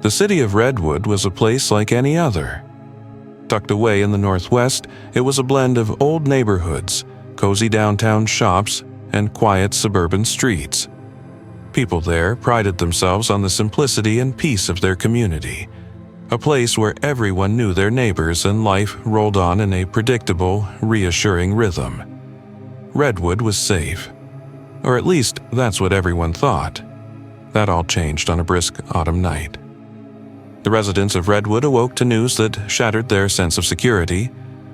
The city of Redwood was a place like any other. Tucked away in the northwest, it was a blend of old neighborhoods, cozy downtown shops, and quiet suburban streets. People there prided themselves on the simplicity and peace of their community, a place where everyone knew their neighbors and life rolled on in a predictable, reassuring rhythm. Redwood was safe. Or at least that's what everyone thought. That all changed on a brisk autumn night. The residents of Redwood awoke to news that shattered their sense of security.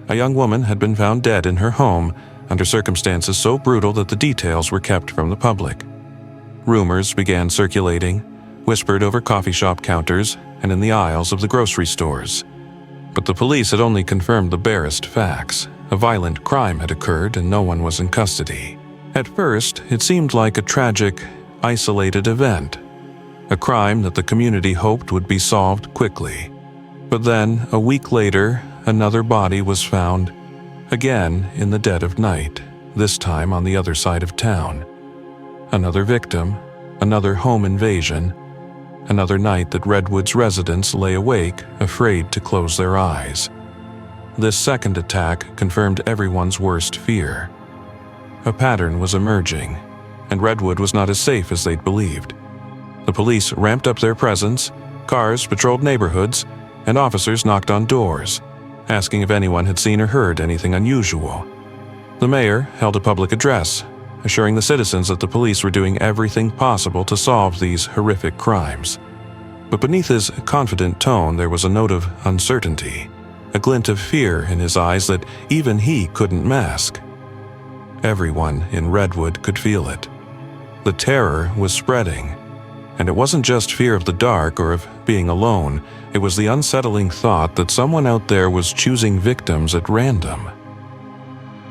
A young woman had been found dead in her home under circumstances so brutal that the details were kept from the public. Rumors began circulating, whispered over coffee shop counters and in the aisles of the grocery stores. But the police had only confirmed the barest facts. A violent crime had occurred and no one was in custody. At first, it seemed like a tragic, isolated event, a crime that the community hoped would be solved quickly. But then, a week later, another body was found, again in the dead of night, this time on the other side of town. Another victim, another home invasion, another night that Redwood's residents lay awake, afraid to close their eyes. This second attack confirmed everyone's worst fear. A pattern was emerging, and Redwood was not as safe as they'd believed. The police ramped up their presence, cars patrolled neighborhoods, and officers knocked on doors, asking if anyone had seen or heard anything unusual. The mayor held a public address, assuring the citizens that the police were doing everything possible to solve these horrific crimes. But beneath his confident tone there was a note of uncertainty, a glint of fear in his eyes that even he couldn't mask. Everyone in Redwood could feel it. The terror was spreading. And it wasn't just fear of the dark or of being alone, it was the unsettling thought that someone out there was choosing victims at random.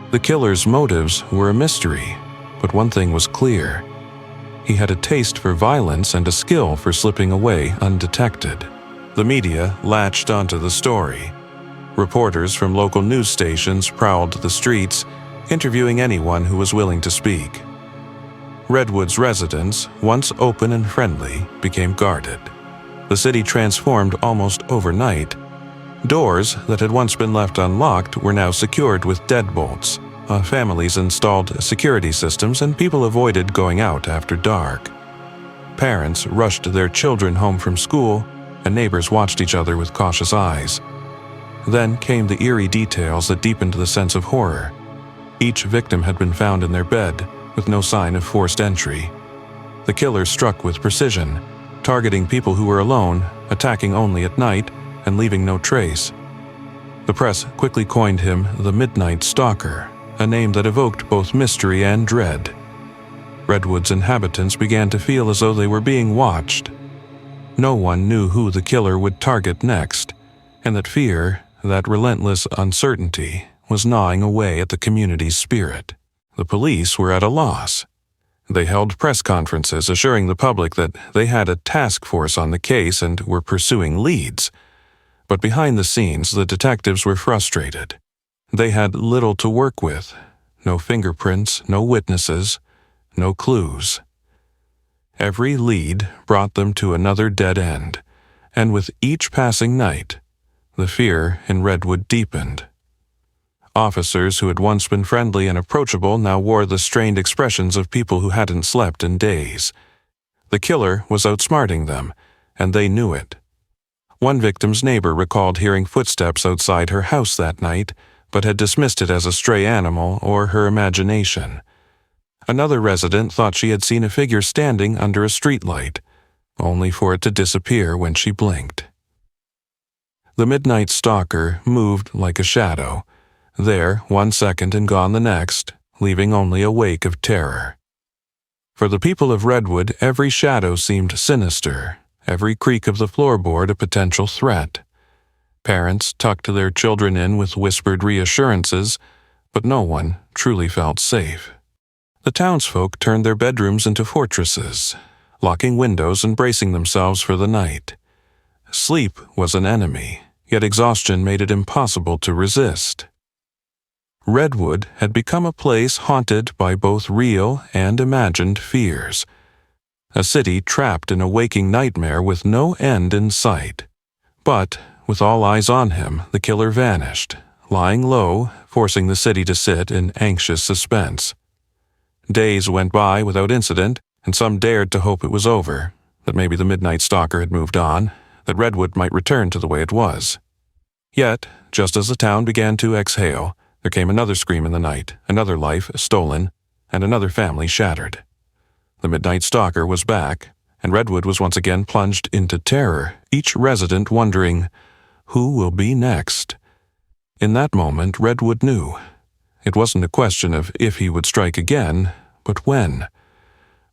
The killer's motives were a mystery, but one thing was clear. He had a taste for violence and a skill for slipping away undetected. The media latched onto the story. Reporters from local news stations prowled the streets, interviewing anyone who was willing to speak. Redwood's residents, once open and friendly, became guarded. The city transformed almost overnight. Doors that had once been left unlocked were now secured with deadbolts. Families installed security systems and people avoided going out after dark. Parents rushed their children home from school, and neighbors watched each other with cautious eyes. Then came the eerie details that deepened the sense of horror. Each victim had been found in their bed, with no sign of forced entry. The killer struck with precision, targeting people who were alone, attacking only at night, and leaving no trace. The press quickly coined him the Midnight Stalker, a name that evoked both mystery and dread. Redwood's inhabitants began to feel as though they were being watched. No one knew who the killer would target next, and that fear, that relentless uncertainty, was gnawing away at the community's spirit. The police were at a loss. They held press conferences assuring the public that they had a task force on the case and were pursuing leads. But behind the scenes, the detectives were frustrated. They had little to work with. No fingerprints, no witnesses, no clues. Every lead brought them to another dead end, and with each passing night, the fear in Redwood deepened. Officers who had once been friendly and approachable now wore the strained expressions of people who hadn't slept in days. The killer was outsmarting them, and they knew it. One victim's neighbor recalled hearing footsteps outside her house that night, but had dismissed it as a stray animal or her imagination. Another resident thought she had seen a figure standing under a streetlight, only for it to disappear when she blinked. The Midnight Stalker moved like a shadow, there 1 second and gone the next, leaving only a wake of terror. For the people of Redwood, every shadow seemed sinister, every creak of the floorboard a potential threat. Parents tucked their children in with whispered reassurances, but no one truly felt safe. The townsfolk turned their bedrooms into fortresses, locking windows and bracing themselves for the night. Sleep was an enemy, yet exhaustion made it impossible to resist. Redwood had become a place haunted by both real and imagined fears. a city trapped in a waking nightmare with no end in sight. But, with all eyes on him, the killer vanished, lying low, forcing the city to sit in anxious suspense. Days went by without incident, and some dared to hope it was over, that maybe the Midnight Stalker had moved on, that Redwood might return to the way it was. Yet, just as the town began to exhale, there came another scream in the night, another life stolen, and another family shattered. The Midnight Stalker was back, and Redwood was once again plunged into terror, each resident wondering, who will be next? In that moment, Redwood knew. It wasn't a question of if he would strike again, but when.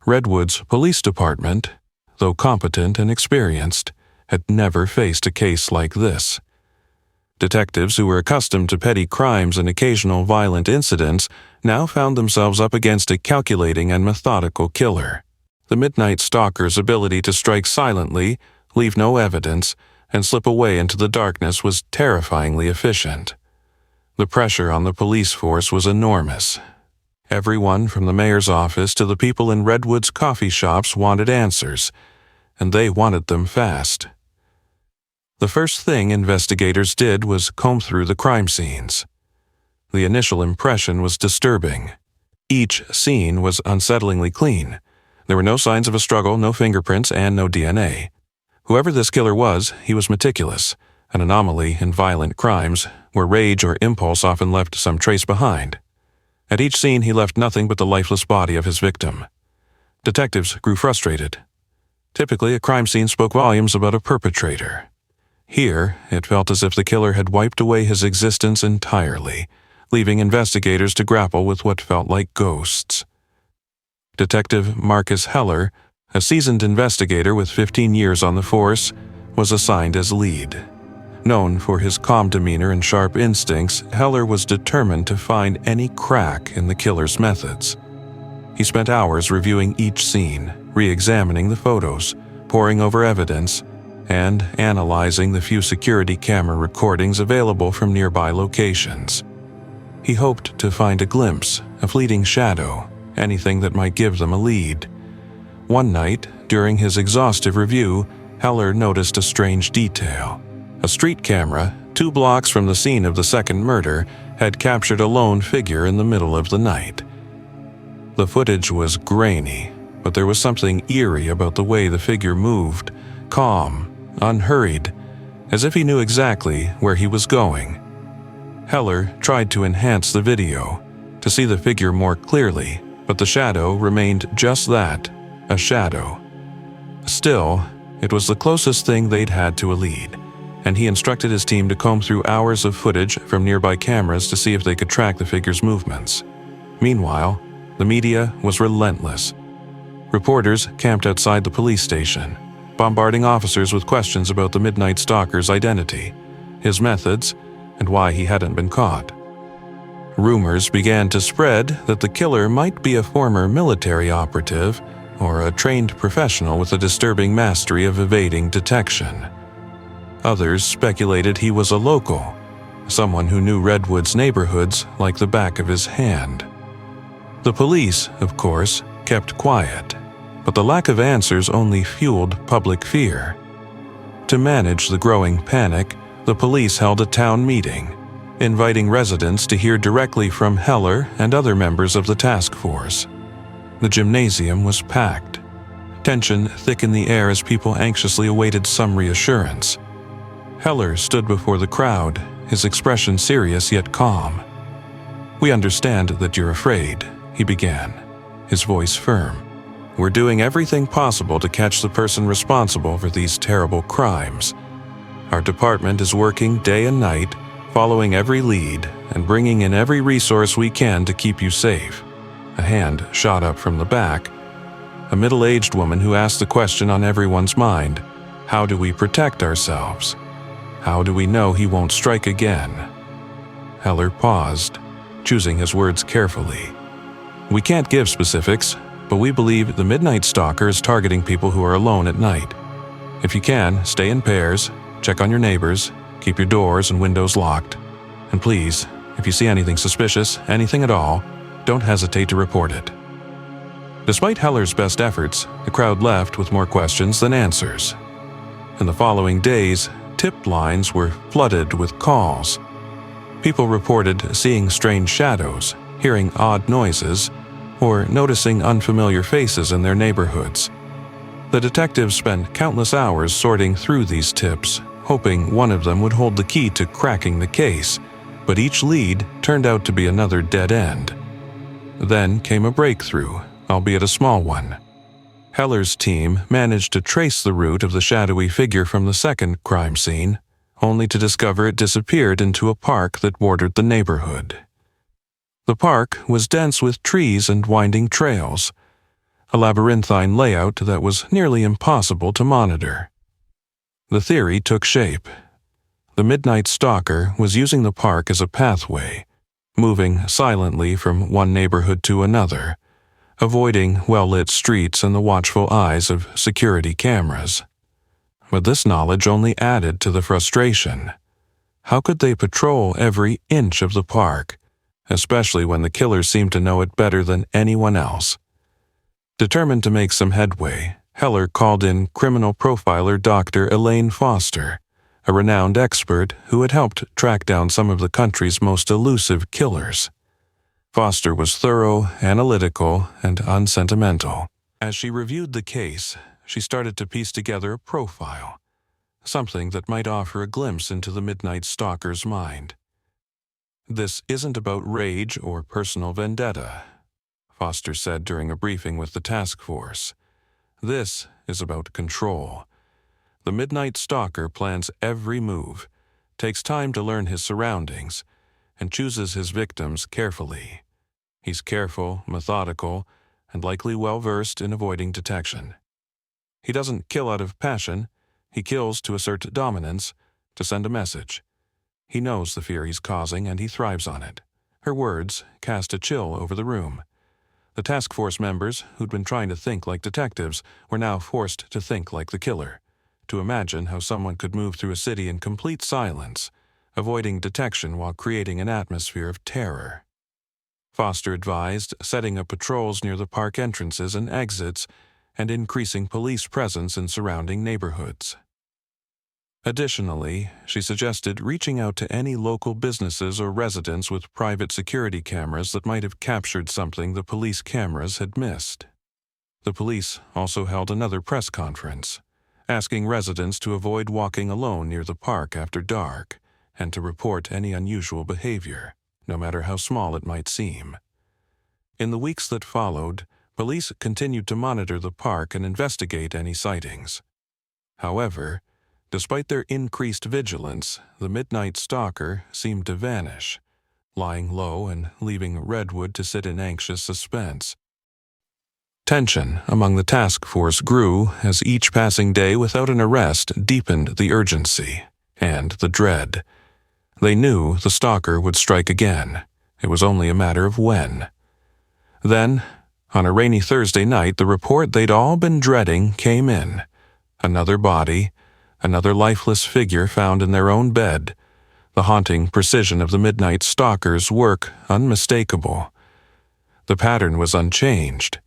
Redwood's police department, though competent and experienced, had never faced a case like this. Detectives who were accustomed to petty crimes and occasional violent incidents now found themselves up against a calculating and methodical killer. The Midnight Stalker's ability to strike silently, leave no evidence, and slip away into the darkness was terrifyingly efficient. The pressure on the police force was enormous. Everyone from the mayor's office to the people in Redwood's coffee shops wanted answers, and they wanted them fast. The first thing investigators did was comb through the crime scenes. The initial impression was disturbing. Each scene was unsettlingly clean. There were no signs of a struggle, no fingerprints, and no DNA. Whoever this killer was, he was meticulous, an anomaly in violent crimes, where rage or impulse often left some trace behind. At each scene, he left nothing but the lifeless body of his victim. Detectives grew frustrated. Typically, a crime scene spoke volumes about a perpetrator. Here, it felt as if the killer had wiped away his existence entirely, leaving investigators to grapple with what felt like ghosts. Detective Marcus Heller, a seasoned investigator with 15 years on the force, was assigned as lead. Known for his calm demeanor and sharp instincts, Heller was determined to find any crack in the killer's methods. He spent hours reviewing each scene, re-examining the photos, poring over evidence, and analyzing the few security camera recordings available from nearby locations. He hoped to find a glimpse, a fleeting shadow, anything that might give them a lead. One night, during his exhaustive review, Heller noticed a strange detail. A street camera, 2 blocks from the scene of the second murder, had captured a lone figure in the middle of the night. The footage was grainy, but there was something eerie about the way the figure moved, calm, unhurried, as if he knew exactly where he was going. Heller tried to enhance the video, to see the figure more clearly, but the shadow remained just that, a shadow. Still, it was the closest thing they'd had to a lead, and he instructed his team to comb through hours of footage from nearby cameras to see if they could track the figure's movements. Meanwhile, the media was relentless. Reporters camped outside the police station, bombarding officers with questions about the Midnight Stalker's identity, his methods, and why he hadn't been caught. Rumors began to spread that the killer might be a former military operative or a trained professional with a disturbing mastery of evading detection. Others speculated he was a local, someone who knew Redwood's neighborhoods like the back of his hand. The police, of course, kept quiet, but the lack of answers only fueled public fear. To manage the growing panic, the police held a town meeting, inviting residents to hear directly from Heller and other members of the task force. The gymnasium was packed. Tension thick in the air as people anxiously awaited some reassurance. Heller stood before the crowd, his expression serious yet calm. "We understand that you're afraid," he began, his voice firm. "We're doing everything possible to catch the person responsible for these terrible crimes. Our department is working day and night, following every lead and bringing in every resource we can to keep you safe." A hand shot up from the back. A middle-aged woman who asked the question on everyone's mind: how do we protect ourselves? How do we know he won't strike again? Heller paused, choosing his words carefully. "We can't give specifics, but we believe the Midnight Stalker is targeting people who are alone at night. If you can, stay in pairs, check on your neighbors, keep your doors and windows locked. And please, if you see anything suspicious, anything at all, don't hesitate to report it." Despite Heller's best efforts, the crowd left with more questions than answers. In the following days, tip lines were flooded with calls. People reported seeing strange shadows, hearing odd noises, or noticing unfamiliar faces in their neighborhoods. The detectives spent countless hours sorting through these tips, hoping one of them would hold the key to cracking the case, but each lead turned out to be another dead end. Then came a breakthrough, albeit a small one. Heller's team managed to trace the route of the shadowy figure from the second crime scene, only to discover it disappeared into a park that bordered the neighborhood. The park was dense with trees and winding trails, a labyrinthine layout that was nearly impossible to monitor. The theory took shape. The Midnight Stalker was using the park as a pathway, moving silently from one neighborhood to another, avoiding well-lit streets and the watchful eyes of security cameras. But this knowledge only added to the frustration. How could they patrol every inch of the park, especially when the killer seemed to know it better than anyone else? Determined to make some headway, Heller called in criminal profiler Dr. Elaine Foster, a renowned expert who had helped track down some of the country's most elusive killers. Foster was thorough, analytical, and unsentimental. As she reviewed the case, she started to piece together a profile, something that might offer a glimpse into the Midnight Stalker's mind. "This isn't about rage or personal vendetta," Foster said during a briefing with the task force. "This is about control. The Midnight Stalker plans every move, takes time to learn his surroundings, and chooses his victims carefully. He's careful, methodical, and likely well-versed in avoiding detection. He doesn't kill out of passion, he kills to assert dominance, to send a message. He knows the fear he's causing and he thrives on it." Her words cast a chill over the room. The task force members, who'd been trying to think like detectives, were now forced to think like the killer, to imagine how someone could move through a city in complete silence, avoiding detection while creating an atmosphere of terror. Foster advised setting up patrols near the park entrances and exits and increasing police presence in surrounding neighborhoods. Additionally, she suggested reaching out to any local businesses or residents with private security cameras that might have captured something the police cameras had missed. The police also held another press conference, asking residents to avoid walking alone near the park after dark and to report any unusual behavior, no matter how small it might seem. In the weeks that followed, police continued to monitor the park and investigate any sightings. However, despite their increased vigilance, the Midnight Stalker seemed to vanish, lying low and leaving Redwood to sit in anxious suspense. Tension among the task force grew as each passing day without an arrest deepened the urgency and the dread. They knew the stalker would strike again. It was only a matter of when. Then, on a rainy Thursday night, the report they'd all been dreading came in. Another body, another lifeless figure found in their own bed. The haunting precision of the Midnight Stalker's work unmistakable. The pattern was unchanged,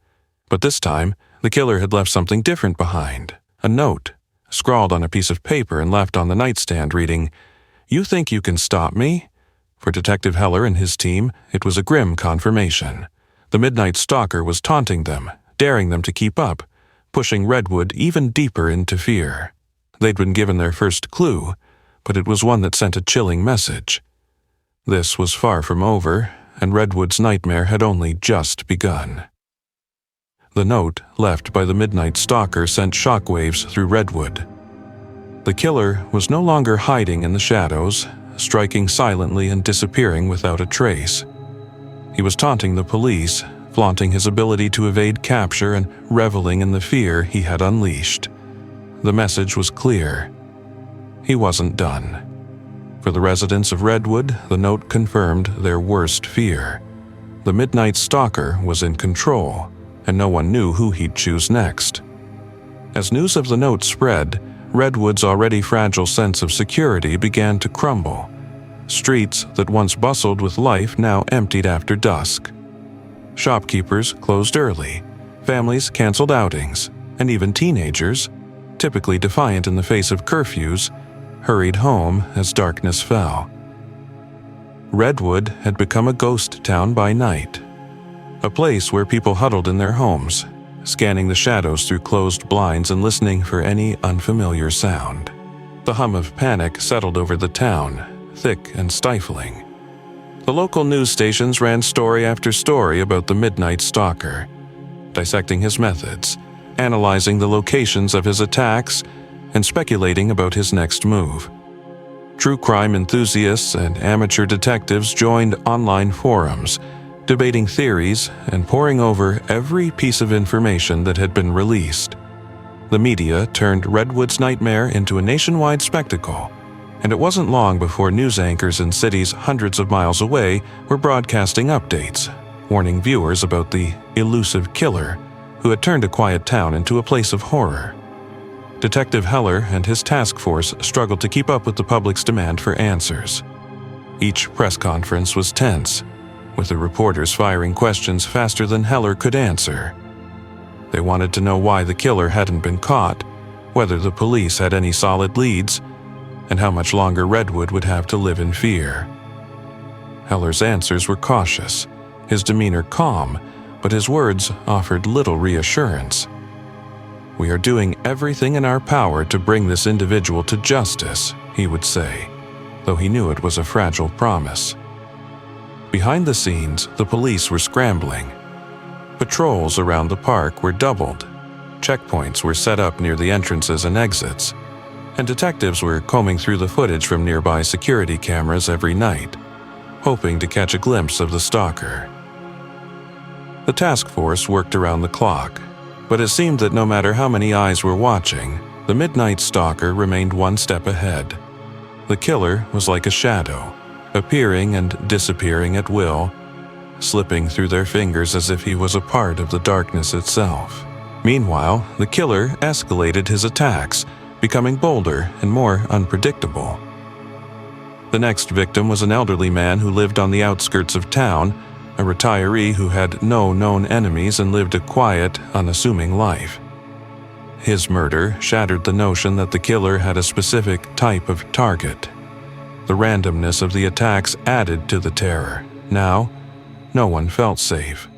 but this time the killer had left something different behind. A note, scrawled on a piece of paper and left on the nightstand, reading, "You think you can stop me?" For Detective Heller and his team, it was a grim confirmation. The Midnight Stalker was taunting them, daring them to keep up, pushing Redwood even deeper into fear. They'd been given their first clue, but it was one that sent a chilling message. This was far from over, and Redwood's nightmare had only just begun. The note left by the Midnight Stalker sent shockwaves through Redwood. The killer was no longer hiding in the shadows, striking silently and disappearing without a trace. He was taunting the police, flaunting his ability to evade capture and reveling in the fear he had unleashed. The message was clear. He wasn't done. For the residents of Redwood, the note confirmed their worst fear. The Midnight Stalker was in control, and no one knew who he'd choose next. As news of the note spread, Redwood's already fragile sense of security began to crumble. Streets that once bustled with life now emptied after dusk. Shopkeepers closed early, Families canceled outings, and even teenagers, typically defiant in the face of curfews, hurried home as darkness fell. Redwood had become a ghost town by night, a place where people huddled in their homes, scanning the shadows through closed blinds and listening for any unfamiliar sound. The hum of panic settled over the town, thick and stifling. The local news stations ran story after story about the Midnight Stalker, dissecting his methods, analyzing the locations of his attacks, and speculating about his next move. True crime enthusiasts and amateur detectives joined online forums, debating theories and poring over every piece of information that had been released. The media turned Redwood's nightmare into a nationwide spectacle, and it wasn't long before news anchors in cities hundreds of miles away were broadcasting updates, warning viewers about the elusive killer who had turned a quiet town into a place of horror. Detective Heller and his task force struggled to keep up with the public's demand for answers. Each press conference was tense, with the reporters firing questions faster than Heller could answer. They wanted to know why the killer hadn't been caught, whether the police had any solid leads, and how much longer Redwood would have to live in fear. Heller's answers were cautious, his demeanor calm, but his words offered little reassurance. "We are doing everything in our power to bring this individual to justice," he would say, though he knew it was a fragile promise. Behind the scenes, the police were scrambling. Patrols around the park were doubled, checkpoints were set up near the entrances and exits, and detectives were combing through the footage from nearby security cameras every night, hoping to catch a glimpse of the stalker. The task force worked around the clock, but it seemed that no matter how many eyes were watching, the Midnight Stalker remained one step ahead. The killer was like a shadow, appearing and disappearing at will, slipping through their fingers as if he was a part of the darkness itself. Meanwhile, the killer escalated his attacks, becoming bolder and more unpredictable. The next victim was an elderly man who lived on the outskirts of town, a retiree who had no known enemies and lived a quiet, unassuming life. His murder shattered the notion that the killer had a specific type of target. The randomness of the attacks added to the terror. Now, no one felt safe.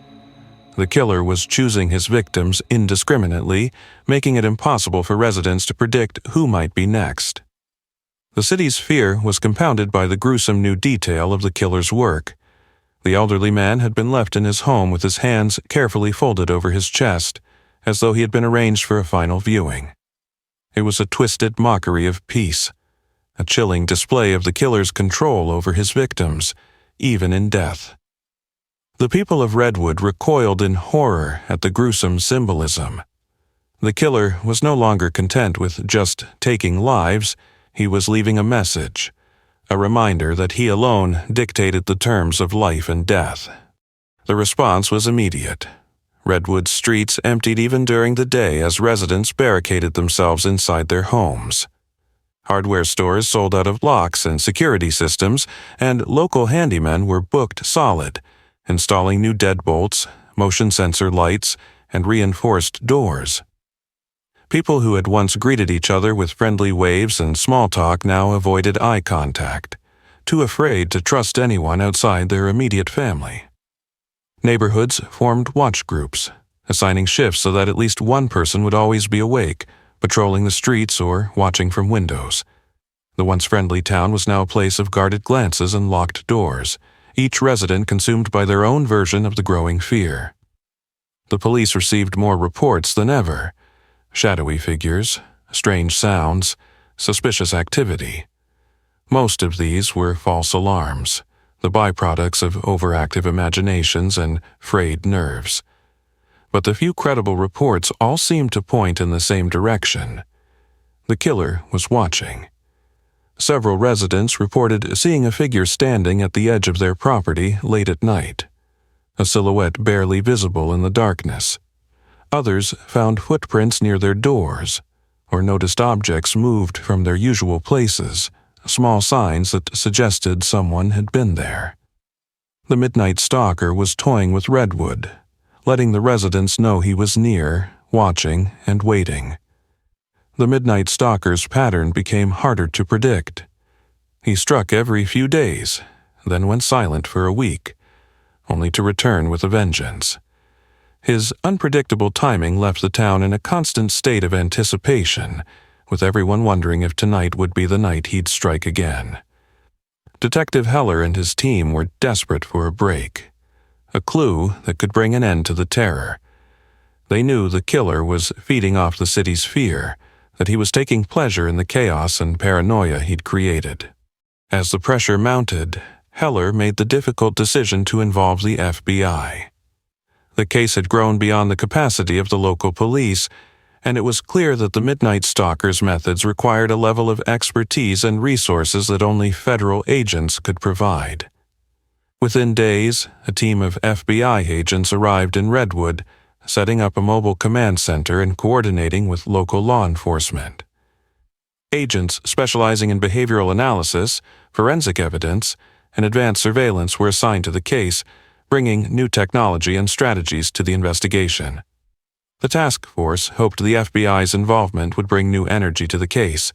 The killer was choosing his victims indiscriminately, making it impossible for residents to predict who might be next. The city's fear was compounded by the gruesome new detail of the killer's work. The elderly man had been left in his home with his hands carefully folded over his chest, as though he had been arranged for a final viewing. It was a twisted mockery of peace, a chilling display of the killer's control over his victims, even in death. The people of Redwood recoiled in horror at the gruesome symbolism. The killer was no longer content with just taking lives, he was leaving a message, a reminder that he alone dictated the terms of life and death. The response was immediate. Redwood's streets emptied even during the day as residents barricaded themselves inside their homes. Hardware stores sold out of locks and security systems, and local handymen were booked solid, installing new deadbolts, motion sensor lights, and reinforced doors. People who had once greeted each other with friendly waves and small talk now avoided eye contact, too afraid to trust anyone outside their immediate family. Neighborhoods formed watch groups, assigning shifts so that at least one person would always be awake, patrolling the streets or watching from windows. The once friendly town was now a place of guarded glances and locked doors, each resident consumed by their own version of the growing fear. The police received more reports than ever. Shadowy figures, strange sounds, suspicious activity. Most of these were false alarms, the byproducts of overactive imaginations and frayed nerves. But the few credible reports all seemed to point in the same direction. The killer was watching. Several residents reported seeing a figure standing at the edge of their property late at night, a silhouette barely visible in the darkness. Others found footprints near their doors, or noticed objects moved from their usual places, small signs that suggested someone had been there. The Midnight Stalker was toying with Redwood, letting the residents know he was near, watching, and waiting. The Midnight Stalker's pattern became harder to predict. He struck every few days, then went silent for a week, only to return with a vengeance. His unpredictable timing left the town in a constant state of anticipation, with everyone wondering if tonight would be the night he'd strike again. Detective Heller and his team were desperate for a break, a clue that could bring an end to the terror. They knew the killer was feeding off the city's fear, that he was taking pleasure in the chaos and paranoia he'd created. As the pressure mounted, Heller made the difficult decision to involve the FBI. The case had grown beyond the capacity of the local police, and it was clear that the Midnight Stalker's methods required a level of expertise and resources that only federal agents could provide. Within days, a team of FBI agents arrived in Redwood, setting up a mobile command center and coordinating with local law enforcement. Agents specializing in behavioral analysis, forensic evidence, and advanced surveillance were assigned to the case, bringing new technology and strategies to the investigation. The task force hoped the FBI's involvement would bring new energy to the case,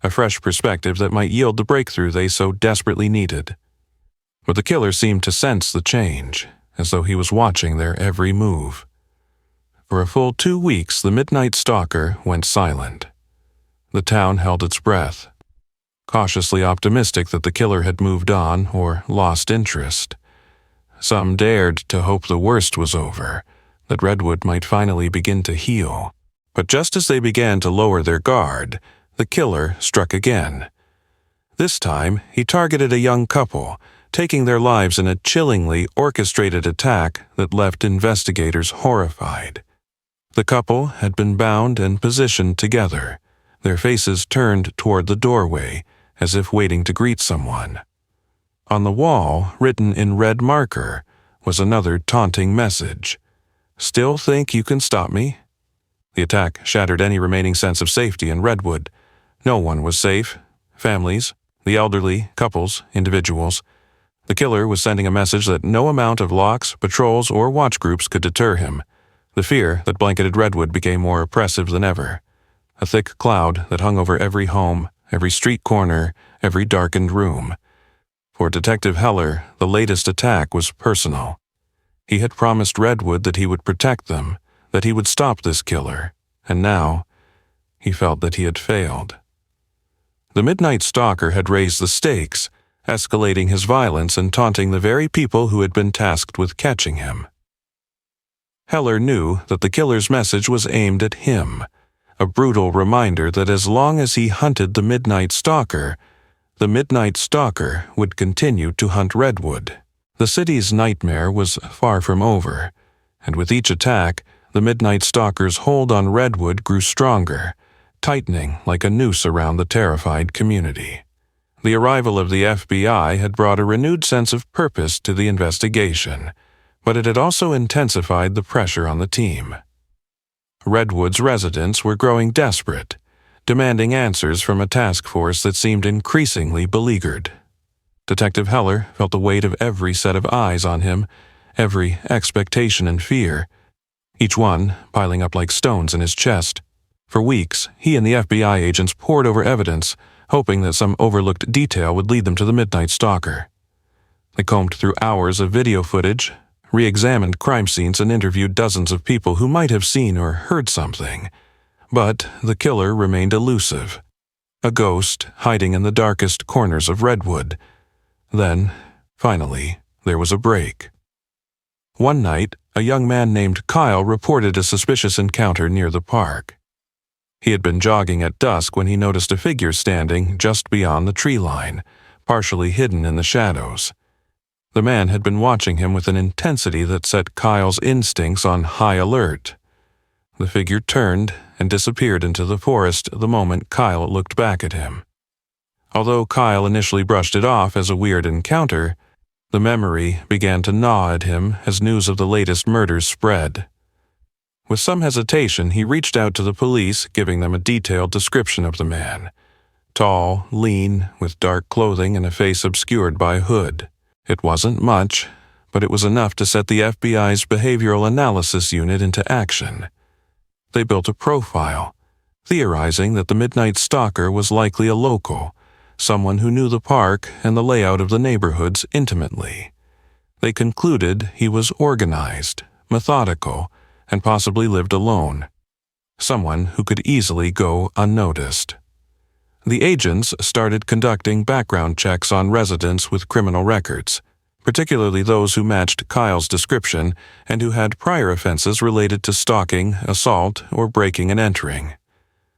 a fresh perspective that might yield the breakthrough they so desperately needed. But the killer seemed to sense the change, as though he was watching their every move. For a full 2 weeks, the Midnight Stalker went silent. The town held its breath, cautiously optimistic that the killer had moved on or lost interest. Some dared to hope the worst was over, that Redwood might finally begin to heal. But just as they began to lower their guard, the killer struck again. This time, he targeted a young couple, taking their lives in a chillingly orchestrated attack that left investigators horrified. The couple had been bound and positioned together, their faces turned toward the doorway, as if waiting to greet someone. On the wall, written in red marker, was another taunting message. "Still think you can stop me?" The attack shattered any remaining sense of safety in Redwood. No one was safe. Families, the elderly, couples, individuals. The killer was sending a message that no amount of locks, patrols, or watch groups could deter him. The fear that blanketed Redwood became more oppressive than ever. A thick cloud that hung over every home, every street corner, every darkened room. For Detective Heller, the latest attack was personal. He had promised Redwood that he would protect them, that he would stop this killer, and now he felt that he had failed. The Midnight Stalker had raised the stakes, escalating his violence and taunting the very people who had been tasked with catching him. Heller knew that the killer's message was aimed at him, a brutal reminder that as long as he hunted the Midnight Stalker, the Midnight Stalker would continue to hunt Redwood. The city's nightmare was far from over, and with each attack, the Midnight Stalker's hold on Redwood grew stronger, tightening like a noose around the terrified community. The arrival of the FBI had brought a renewed sense of purpose to the investigation, but it had also intensified the pressure on the team. Redwood's residents were growing desperate, demanding answers from a task force that seemed increasingly beleaguered. Detective Heller felt the weight of every set of eyes on him, every expectation and fear, each one piling up like stones in his chest. For weeks, he and the FBI agents pored over evidence, hoping that some overlooked detail would lead them to the Midnight Stalker. They combed through hours of video footage, re-examined crime scenes, and interviewed dozens of people who might have seen or heard something. But the killer remained elusive, a ghost hiding in the darkest corners of Redwood. Then, finally, there was a break. One night, a young man named Kyle reported a suspicious encounter near the park. He had been jogging at dusk when he noticed a figure standing just beyond the tree line, partially hidden in the shadows. The man had been watching him with an intensity that set Kyle's instincts on high alert. The figure turned and disappeared into the forest the moment Kyle looked back at him. Although Kyle initially brushed it off as a weird encounter, the memory began to gnaw at him as news of the latest murders spread. With some hesitation, he reached out to the police, giving them a detailed description of the man. Tall, lean, with dark clothing and a face obscured by a hood. It wasn't much, but it was enough to set the FBI's behavioral analysis unit into action. They built a profile, theorizing that the Midnight Stalker was likely a local, someone who knew the park and the layout of the neighborhoods intimately. They concluded he was organized, methodical, and possibly lived alone, someone who could easily go unnoticed. The agents started conducting background checks on residents with criminal records, particularly those who matched Kyle's description and who had prior offenses related to stalking, assault, or breaking and entering.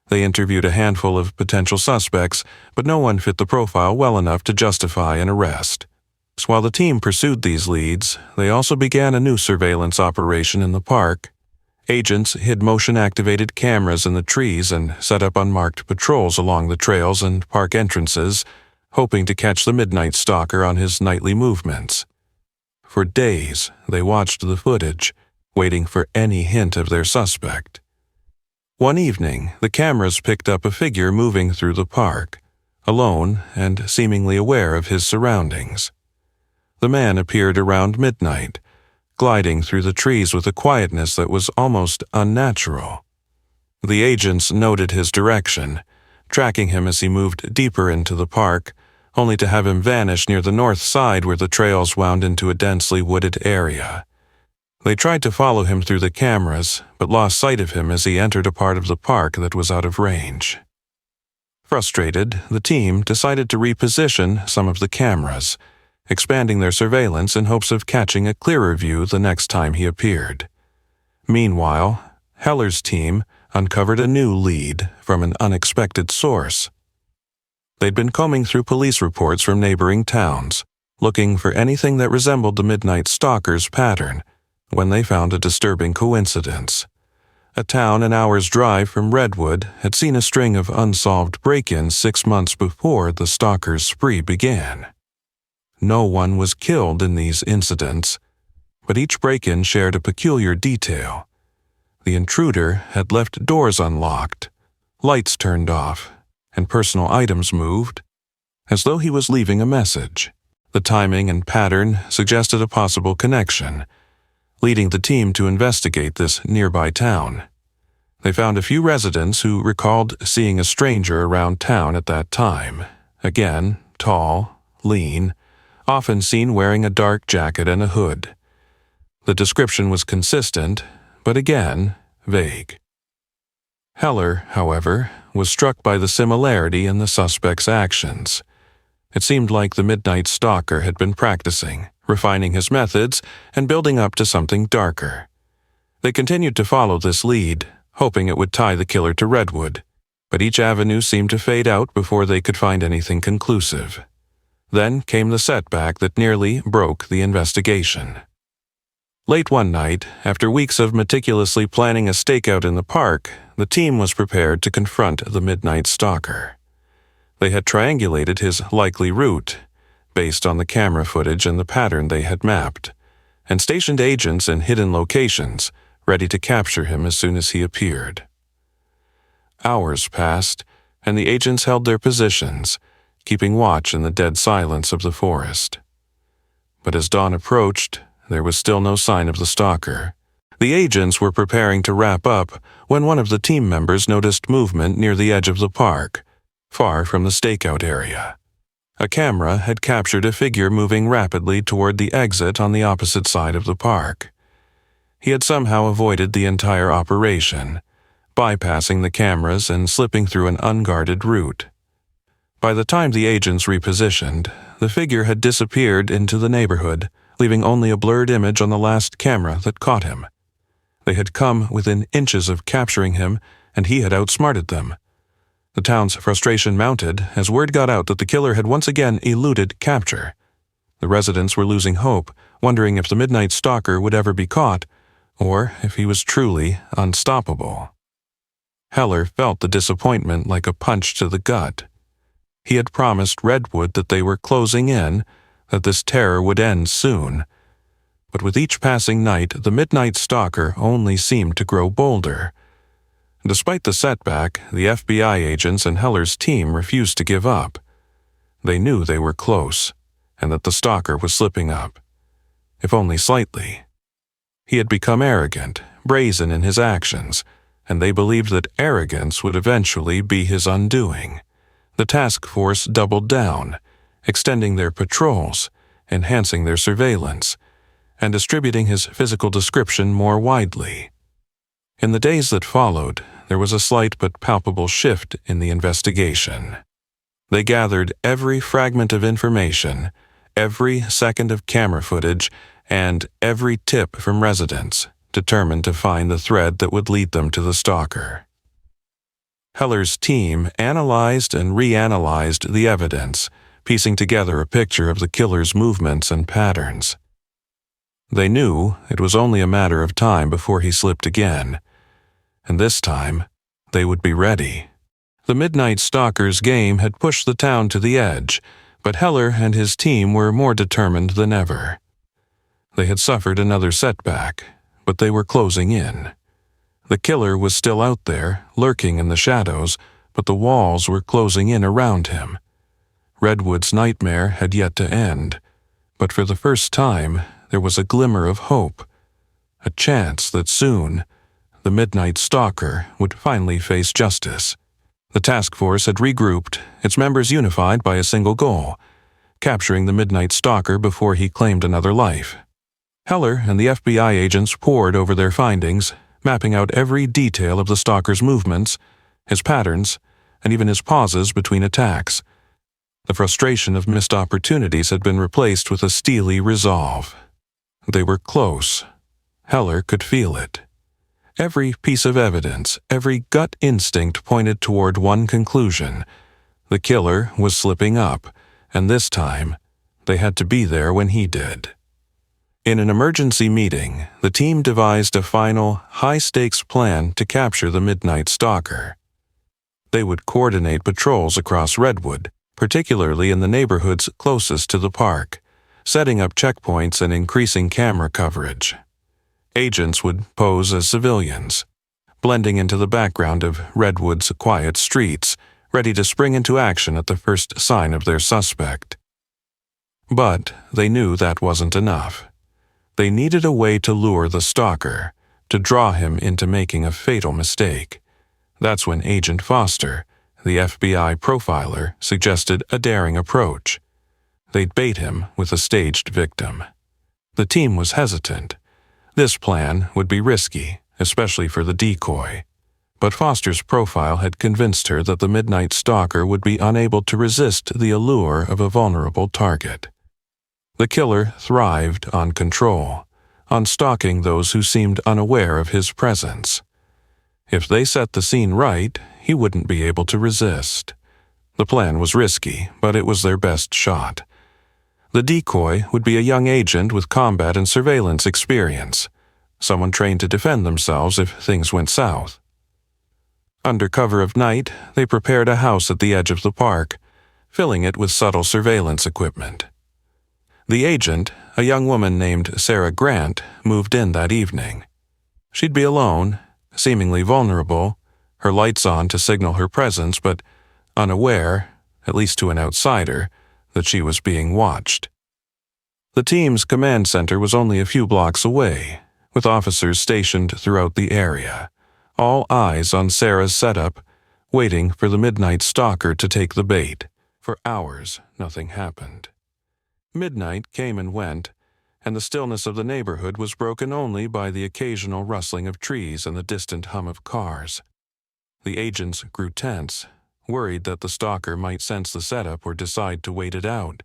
They interviewed a handful of potential suspects, but no one fit the profile well enough to justify an arrest. So while the team pursued these leads, they also began a new surveillance operation in the park. Agents hid motion-activated cameras in the trees and set up unmarked patrols along the trails and park entrances, hoping to catch the Midnight Stalker on his nightly movements. For days, they watched the footage, waiting for any hint of their suspect. One evening, the cameras picked up a figure moving through the park, alone and seemingly aware of his surroundings. The man appeared around midnight, gliding through the trees with a quietness that was almost unnatural. The agents noted his direction, tracking him as he moved deeper into the park, only to have him vanish near the north side where the trails wound into a densely wooded area. They tried to follow him through the cameras, but lost sight of him as he entered a part of the park that was out of range. Frustrated, the team decided to reposition some of the cameras, expanding their surveillance in hopes of catching a clearer view the next time he appeared. Meanwhile, Heller's team uncovered a new lead from an unexpected source. They'd been combing through police reports from neighboring towns, looking for anything that resembled the Midnight Stalker's pattern, when they found a disturbing coincidence. A town an hour's drive from Redwood had seen a string of unsolved break-ins 6 months before the stalker's spree began. No one was killed in these incidents, but each break-in shared a peculiar detail. The intruder had left doors unlocked, lights turned off, and personal items moved, as though he was leaving a message. The timing and pattern suggested a possible connection, leading the team to investigate this nearby town. They found a few residents who recalled seeing a stranger around town at that time. Again, tall, lean, often seen wearing a dark jacket and a hood. The description was consistent, but again, vague. Heller, however, was struck by the similarity in the suspect's actions. It seemed like the Midnight Stalker had been practicing, refining his methods, and building up to something darker. They continued to follow this lead, hoping it would tie the killer to Redwood, but each avenue seemed to fade out before they could find anything conclusive. Then came the setback that nearly broke the investigation. Late one night, after weeks of meticulously planning a stakeout in the park, the team was prepared to confront the Midnight Stalker. They had triangulated his likely route, based on the camera footage and the pattern they had mapped, and stationed agents in hidden locations, ready to capture him as soon as he appeared. Hours passed, and the agents held their positions, keeping watch in the dead silence of the forest. But as dawn approached, there was still no sign of the stalker. The agents were preparing to wrap up when one of the team members noticed movement near the edge of the park, far from the stakeout area. A camera had captured a figure moving rapidly toward the exit on the opposite side of the park. He had somehow avoided the entire operation, bypassing the cameras and slipping through an unguarded route. By the time the agents repositioned, the figure had disappeared into the neighborhood, leaving only a blurred image on the last camera that caught him. They had come within inches of capturing him, and he had outsmarted them. The town's frustration mounted as word got out that the killer had once again eluded capture. The residents were losing hope, wondering if the Midnight Stalker would ever be caught, or if he was truly unstoppable. Heller felt the disappointment like a punch to the gut. He had promised Redwood that they were closing in, that this terror would end soon. But with each passing night, the Midnight Stalker only seemed to grow bolder. Despite the setback, the FBI agents and Heller's team refused to give up. They knew they were close, and that the stalker was slipping up. if only slightly. He had become arrogant, brazen in his actions, and they believed that arrogance would eventually be his undoing. The task force doubled down, extending their patrols, enhancing their surveillance, and distributing his physical description more widely. In the days that followed, there was a slight but palpable shift in the investigation. They gathered every fragment of information, every second of camera footage, and every tip from residents, determined to find the thread that would lead them to the stalker. Heller's team analyzed and reanalyzed the evidence, piecing together a picture of the killer's movements and patterns. They knew it was only a matter of time before he slipped again, and this time they would be ready. The Midnight Stalker's game had pushed the town to the edge, but Heller and his team were more determined than ever. They had suffered another setback, but they were closing in. The killer was still out there, lurking in the shadows, but the walls were closing in around him. Redwood's nightmare had yet to end, but for the first time there was a glimmer of hope, a chance that soon the Midnight Stalker would finally face justice. The task force had regrouped, its members unified by a single goal: capturing the Midnight Stalker before he claimed another life. Heller and the FBI agents pored over their findings, mapping out every detail of the stalker's movements, his patterns, and even his pauses between attacks. The frustration of missed opportunities had been replaced with a steely resolve. They were close. Heller could feel it. Every piece of evidence, every gut instinct pointed toward one conclusion: the killer was slipping up, and this time they had to be there when he did. In an emergency meeting, the team devised a final, high-stakes plan to capture the Midnight Stalker. They would coordinate patrols across Redwood, particularly in the neighborhoods closest to the park, setting up checkpoints and increasing camera coverage. Agents would pose as civilians, blending into the background of Redwood's quiet streets, ready to spring into action at the first sign of their suspect. But they knew that wasn't enough. They needed a way to lure the stalker, to draw him into making a fatal mistake. That's when Agent Foster, the FBI profiler, suggested a daring approach. They'd bait him with a staged victim. The team was hesitant. This plan would be risky, especially for the decoy. But Foster's profile had convinced her that the Midnight Stalker would be unable to resist the allure of a vulnerable target. The killer thrived on control, on stalking those who seemed unaware of his presence. If they set the scene right, he wouldn't be able to resist. The plan was risky, but it was their best shot. The decoy would be a young agent with combat and surveillance experience, someone trained to defend themselves if things went south. Under cover of night, they prepared a house at the edge of the park, filling it with subtle surveillance equipment. The agent, a young woman named Sarah Grant, moved in that evening. She'd be alone, seemingly vulnerable, her lights on to signal her presence, but unaware, at least to an outsider, that she was being watched. The team's command center was only a few blocks away, with officers stationed throughout the area, all eyes on Sarah's setup, waiting for the Midnight Stalker to take the bait. For hours, nothing happened. Midnight came and went, and the stillness of the neighborhood was broken only by the occasional rustling of trees and the distant hum of cars. The agents grew tense, worried that the stalker might sense the setup or decide to wait it out.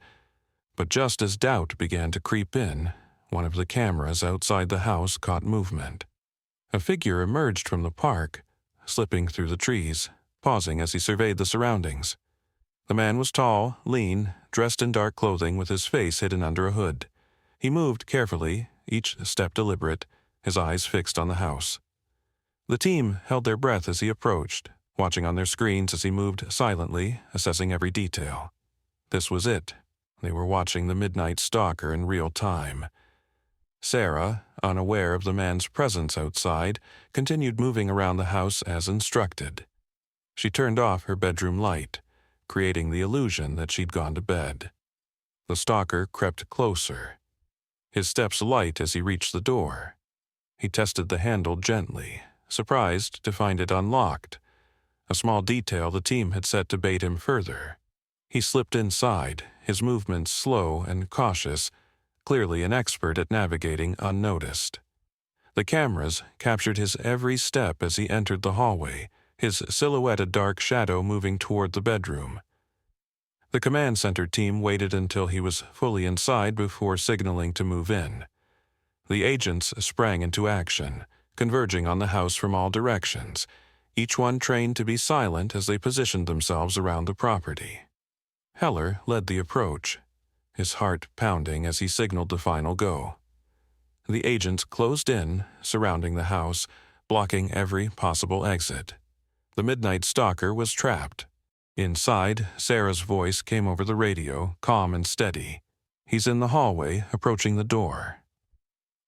But just as doubt began to creep in, one of the cameras outside the house caught movement. A figure emerged from the park, slipping through the trees, pausing as he surveyed the surroundings. The man was tall, lean, dressed in dark clothing with his face hidden under a hood. He moved carefully, each step deliberate, his eyes fixed on the house. The team held their breath as he approached, watching on their screens as he moved silently, assessing every detail. This was it. They were watching the Midnight Stalker in real time. Sarah, unaware of the man's presence outside, continued moving around the house as instructed. She turned off her bedroom light, creating the illusion that she'd gone to bed. The stalker crept closer. his steps light as he reached the door. He tested the handle gently, surprised to find it unlocked, a small detail the team had set to bait him further. He slipped inside, his movements slow and cautious, clearly an expert at navigating unnoticed. The cameras captured his every step as he entered the hallway, his silhouette a dark shadow moving toward the bedroom. The command center team waited until he was fully inside before signaling to move in. The agents sprang into action, converging on the house from all directions, each one trained to be silent as they positioned themselves around the property. Heller led the approach, his heart pounding as he signaled the final go. The agents closed in, surrounding the house, blocking every possible exit. The Midnight Stalker was trapped. Inside, Sarah's voice came over the radio, calm and steady. "He's in the hallway, approaching the door."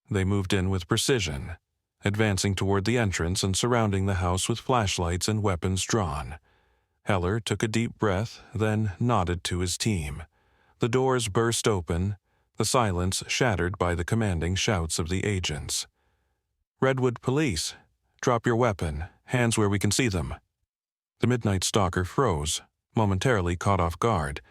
They moved in with precision, advancing toward the entrance and surrounding the house with flashlights and weapons drawn. Heller took a deep breath, then nodded to his team. The doors burst open, the silence shattered by the commanding shouts of the agents. "Redwood Police, drop your weapon, hands where we can see them." The Midnight Stalker froze, momentarily caught off guard,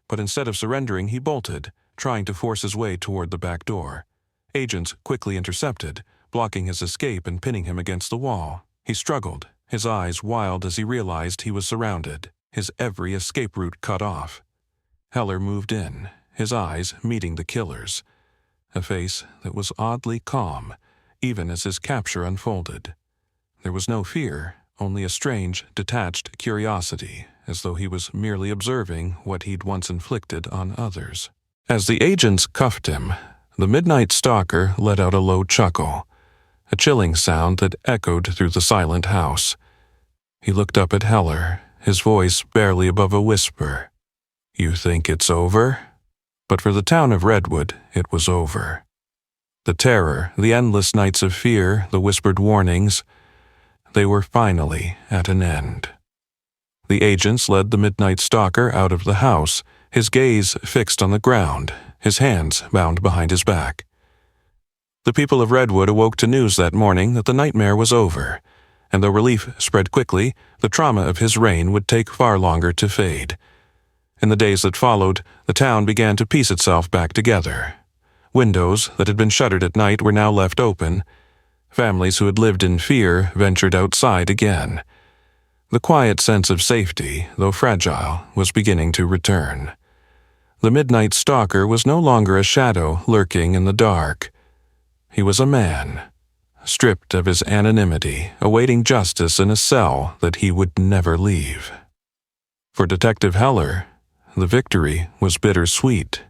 but instead of surrendering he bolted, trying to force his way toward the back door. Agents quickly intercepted, blocking his escape and pinning him against the wall. He struggled, his eyes wild as he realized he was surrounded, his every escape route cut off. Heller moved in, his eyes meeting the killer's, a face that was oddly calm, even as his capture unfolded. There was no fear, only a strange, detached curiosity, as though he was merely observing what he'd once inflicted on others. As the agents cuffed him, the Midnight Stalker let out a low chuckle, a chilling sound that echoed through the silent house. He looked up at Heller, his voice barely above a whisper. "You think it's over?" But for the town of Redwood, it was over. The terror, the endless nights of fear, the whispered warnings, they were finally at an end. The agents led the Midnight Stalker out of the house, his gaze fixed on the ground, his hands bound behind his back. The people of Redwood awoke to news that morning that the nightmare was over, and though relief spread quickly, the trauma of his reign would take far longer to fade. In the days that followed, the town began to piece itself back together. Windows that had been shuttered at night were now left open. Families who had lived in fear ventured outside again. The quiet sense of safety, though fragile, was beginning to return. The Midnight Stalker was no longer a shadow lurking in the dark. He was a man, stripped of his anonymity, awaiting justice in a cell that he would never leave. For Detective Heller, the victory was bittersweet.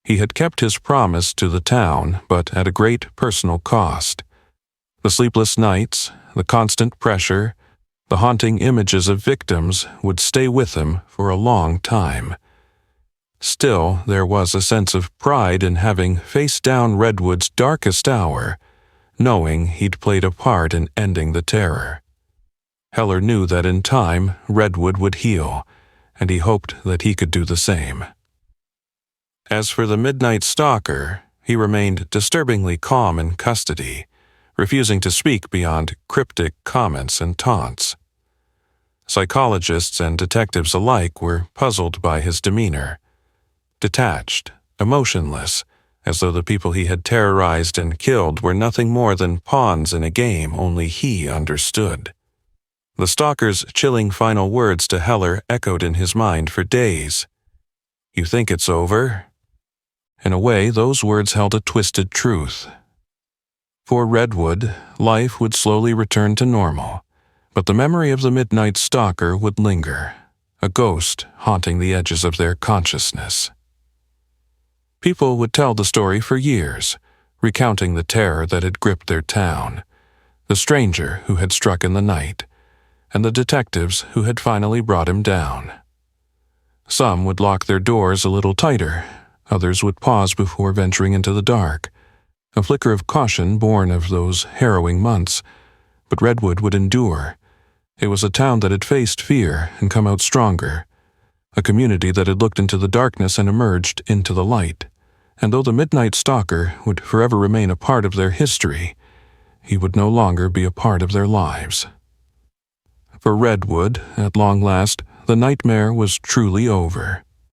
He had kept his promise to the town, but at a great personal cost. The sleepless nights, the constant pressure, the haunting images of victims would stay with him for a long time. Still, there was a sense of pride in having faced down Redwood's darkest hour, knowing he'd played a part in ending the terror. Heller knew that in time, Redwood would heal, and he hoped that he could do the same. As for the Midnight Stalker, he remained disturbingly calm in custody, refusing to speak beyond cryptic comments and taunts. Psychologists and detectives alike were puzzled by his demeanor. Detached, emotionless, as though the people he had terrorized and killed were nothing more than pawns in a game only he understood. The Stalker's chilling final words to Heller echoed in his mind for days. "You think it's over?" In a way, those words held a twisted truth. For Redwood, life would slowly return to normal, but the memory of the Midnight Stalker would linger, a ghost haunting the edges of their consciousness. People would tell the story for years, recounting the terror that had gripped their town, the stranger who had struck in the night, and the detectives who had finally brought him down. Some would lock their doors a little tighter, others would pause before venturing into the dark, a flicker of caution born of those harrowing months. But Redwood would endure. It was a town that had faced fear and come out stronger, a community that had looked into the darkness and emerged into the light, and though the Midnight Stalker would forever remain a part of their history, he would no longer be a part of their lives. For Redwood, at long last, the nightmare was truly over.